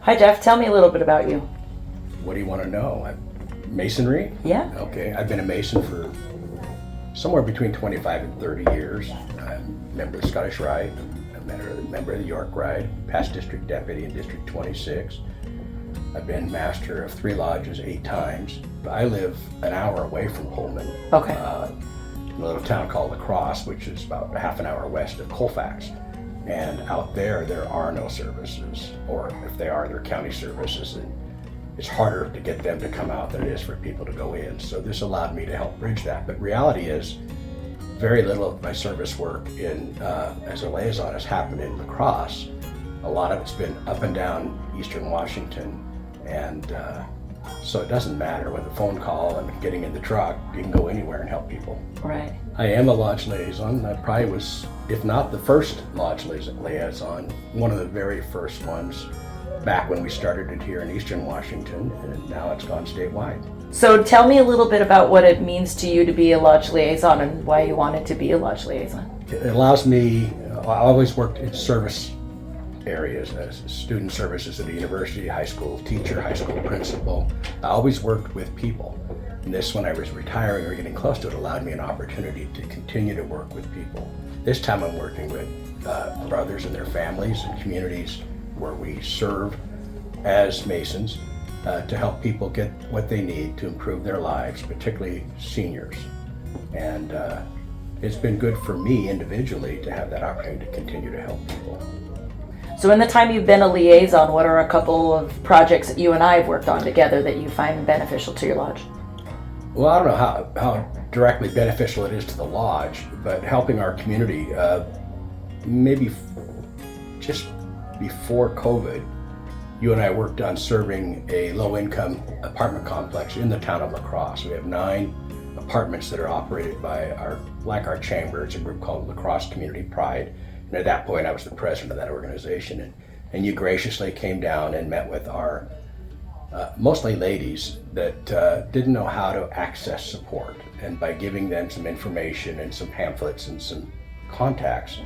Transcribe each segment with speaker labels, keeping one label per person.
Speaker 1: Hi Jeff, tell me a little bit about you.
Speaker 2: What do you want to know? Masonry?
Speaker 1: Yeah.
Speaker 2: Okay, I've been a Mason for somewhere between 25 and 30 years. I'm a member of the Scottish Rite, a member of the York Rite, past district deputy in District 26. I've been master of 3 lodges 8 times. I live an hour away from Pullman.
Speaker 1: Okay.
Speaker 2: In a little town called La Crosse, which is about a half an hour west of Colfax. And out there are no services, or if they are, they're county services. And it's harder to get them to come out than it is for people to go in. So this allowed me to help bridge that. But reality is, very little of my service work as a liaison has happened in La Crosse. A lot of it's been up and down Eastern Washington. And so it doesn't matter with a phone call and getting in the truck, you can go anywhere and help people.
Speaker 1: Right.
Speaker 2: I am a Lodge Liaison. I probably was, if not the first Lodge Liaison, one of the very first ones back when we started it here in Eastern Washington, and now it's gone statewide.
Speaker 1: So tell me a little bit about what it means to you to be a Lodge Liaison and why you wanted to be a Lodge Liaison.
Speaker 2: It allows me, I always worked in service areas as student services at a university, high school teacher, high school principal. I always worked with people. And this, when I was retiring or getting close to it, allowed me an opportunity to continue to work with people. This time I'm working with brothers and their families and communities where we serve as Masons to help people get what they need to improve their lives, particularly seniors. And it's been good for me individually to have that opportunity to continue to help people.
Speaker 1: So in the time you've been a liaison, what are a couple of projects that you and I have worked on together that you find beneficial to your lodge?
Speaker 2: Well, I don't know how directly beneficial it is to the lodge, but helping our community, maybe just before COVID, you and I worked on serving a low-income apartment complex in the town of La Crosse. We have 9 apartments that are operated by our chamber. It's a group called La Crosse Community Pride. And at that point, I was the president of that organization. And you graciously came down and met with our, mostly ladies that didn't know how to access support. And by giving them some information and some pamphlets and some contacts,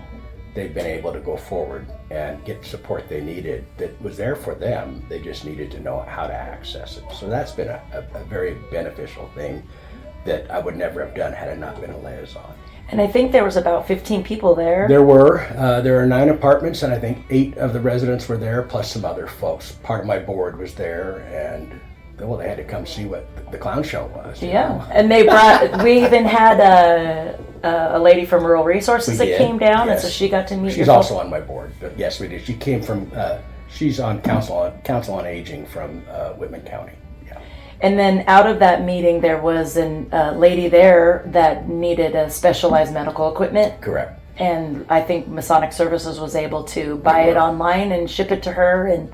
Speaker 2: they've been able to go forward and get support they needed that was there for them. They just needed to know how to access it. So that's been a very beneficial thing that I would never have done had I not been a liaison.
Speaker 1: And I think there was about 15 people there.
Speaker 2: There are 9 apartments, and I think 8 of the residents were there, plus some other folks. Part of my board was there, and they had to come see what the clown show was.
Speaker 1: Yeah, and we even had a lady from Rural Resources that came down, yes. And so she got to meet.
Speaker 2: She's also on my board, but yes, we did. She came from. She's on council on aging from Whitman County.
Speaker 1: And then out of that meeting, there was a lady there that needed a specialized medical equipment.
Speaker 2: Correct.
Speaker 1: And I think Masonic Services was able to buy it online and ship it to her. And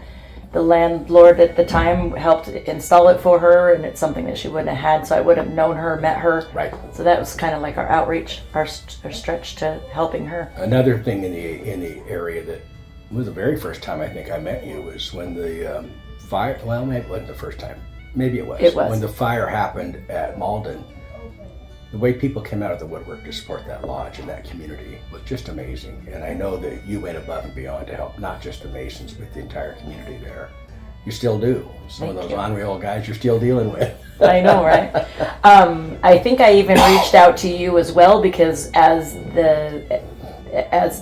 Speaker 1: the landlord at the time helped install it for her. And it's something that she wouldn't have had, so I would have known her, met her.
Speaker 2: Right.
Speaker 1: So that was kind of like our outreach, our stretch to helping her.
Speaker 2: Another thing in the area that was the very first time I think I met you was when the fire. Well, maybe it wasn't the first time. Maybe it was.
Speaker 1: It was.
Speaker 2: When the fire happened at Malden, the way people came out of the woodwork to support that lodge and that community was just amazing. And I know that you went above and beyond to help not just the Masons, but the entire community there. You still do. Some of those on-rail guys you're still dealing with.
Speaker 1: I know, right? I think I even reached out to you as well because as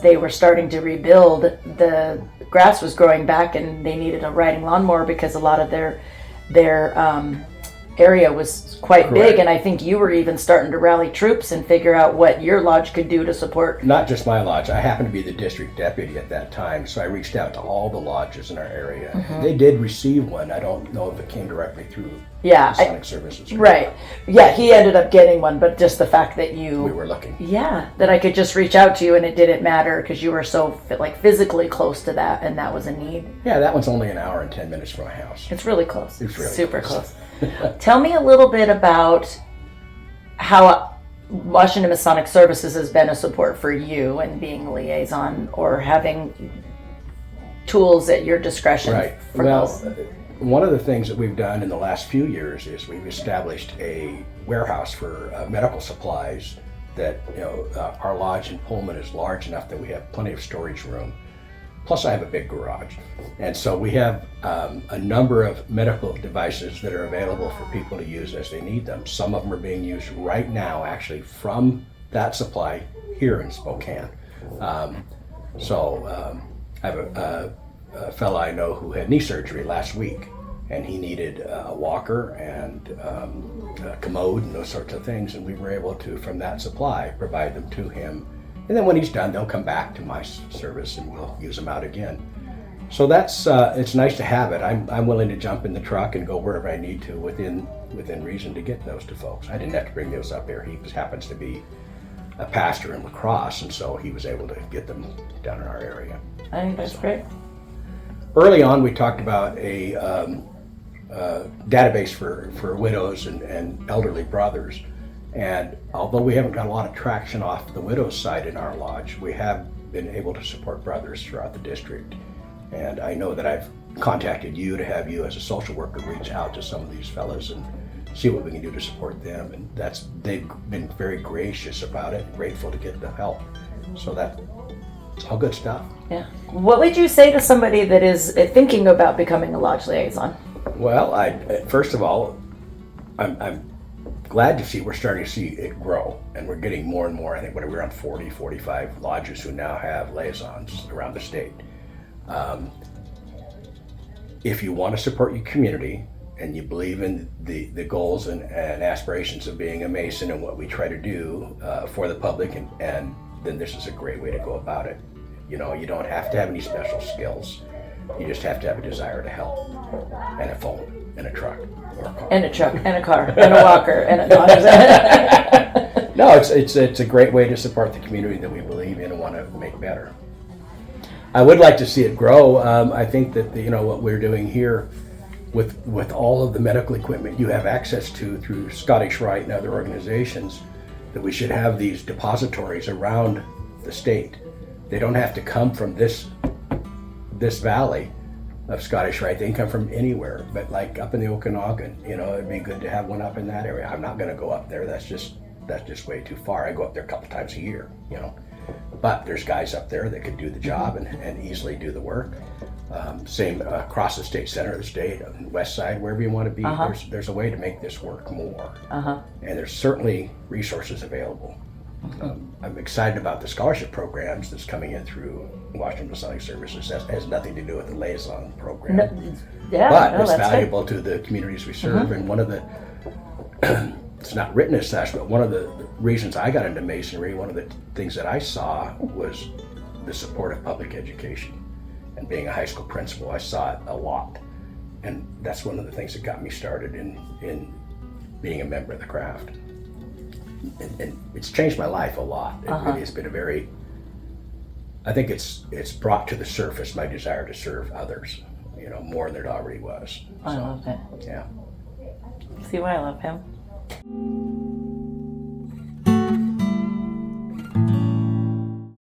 Speaker 1: they were starting to rebuild, the grass was growing back and they needed a riding lawnmower because a lot of their area was quite
Speaker 2: Correct.
Speaker 1: big, and I think you were even starting to rally troops and figure out what your lodge could do to support.
Speaker 2: Not just my lodge. I happened to be the district deputy at that time, so I reached out to all the lodges in our area. Mm-hmm. They did receive one. I don't know if it came directly through Masonic Services.
Speaker 1: Right. Yeah, he ended up getting one, but just the fact that we
Speaker 2: were looking.
Speaker 1: Yeah, that I could just reach out to you and it didn't matter because you were so physically close to that, and that was a need.
Speaker 2: Yeah, that one's only an hour and 10 minutes from my house.
Speaker 1: It's really close.
Speaker 2: It's really
Speaker 1: super close. Tell me a little bit about how Washington Masonic Services has been a support for you and being a liaison or having tools at your discretion.
Speaker 2: Right.
Speaker 1: For those.
Speaker 2: One of the things that we've done in the last few years is we've established a warehouse for medical supplies that, our lodge in Pullman is large enough that we have plenty of storage room. Plus I have a big garage. And so we have a number of medical devices that are available for people to use as they need them. Some of them are being used right now, actually, from that supply here in Spokane. I have a fella I know who had knee surgery last week, and he needed a walker and a commode and those sorts of things, and we were able to, from that supply, provide them to him. And then when he's done, they'll come back to my service and we'll use them out again. So that's it's nice to have it. I'm willing to jump in the truck and go wherever I need to within reason to get those to folks. I didn't have to bring those up here. He happens to be a pastor in La Crosse, and so he was able to get them down in our area.
Speaker 1: I think that's great.
Speaker 2: Early on, we talked about a database for widows and elderly brothers. And although we haven't got a lot of traction off the widows side in our lodge, we have been able to support brothers throughout the district. And I know that I've contacted you to have you as a social worker reach out to some of these fellows and see what we can do to support them. And they've been very gracious about it, grateful to get the help. So it's all good stuff.
Speaker 1: Yeah. What would you say to somebody that is thinking about becoming a lodge liaison?
Speaker 2: Well, first of all, I'm glad to see we're starting to see it grow, and we're getting more and more. I think we're around 40, 45 lodges who now have liaisons around the state. If you want to support your community and you believe in the goals and aspirations of being a Mason and what we try to do for the public, and then this is a great way to go about it. You know, you don't have to have any special skills. You just have to have a desire to help, and a phone, and a truck, or a car.
Speaker 1: And a truck, and a car, and a walker, and a dog.
Speaker 2: No, it's a great way to support the community that we believe in and want to make better. I would like to see it grow. I think that what we're doing here with all of the medical equipment you have access to through Scottish Rite and other organizations, that we should have these depositories around the state. They don't have to come from this valley of Scottish Rite. They can come from anywhere, but like up in the Okanagan, it'd be good to have one up in that area. I'm not going to go up there. That's just way too far. I go up there a couple times a year, but there's guys up there that could do the job and easily do the work. Same across the state center of the state, on the west side, wherever you want to be. There's a way to make this work more, and there's certainly resources available. I'm excited about the scholarship programs that's coming in through Washington Masonic Services. That has nothing to do with the liaison program, but it's valuable to the communities we serve. And one of the it's not written as such, but one of the reasons I got into Masonry, one of the things that I saw was the support of public education. And being a high school principal, I saw it a lot. And that's one of the things that got me started in being a member of the craft. And it's changed my life a lot. It really has been I think it's brought to the surface my desire to serve others, more than it already was.
Speaker 1: I love it.
Speaker 2: Yeah.
Speaker 1: See why I love him?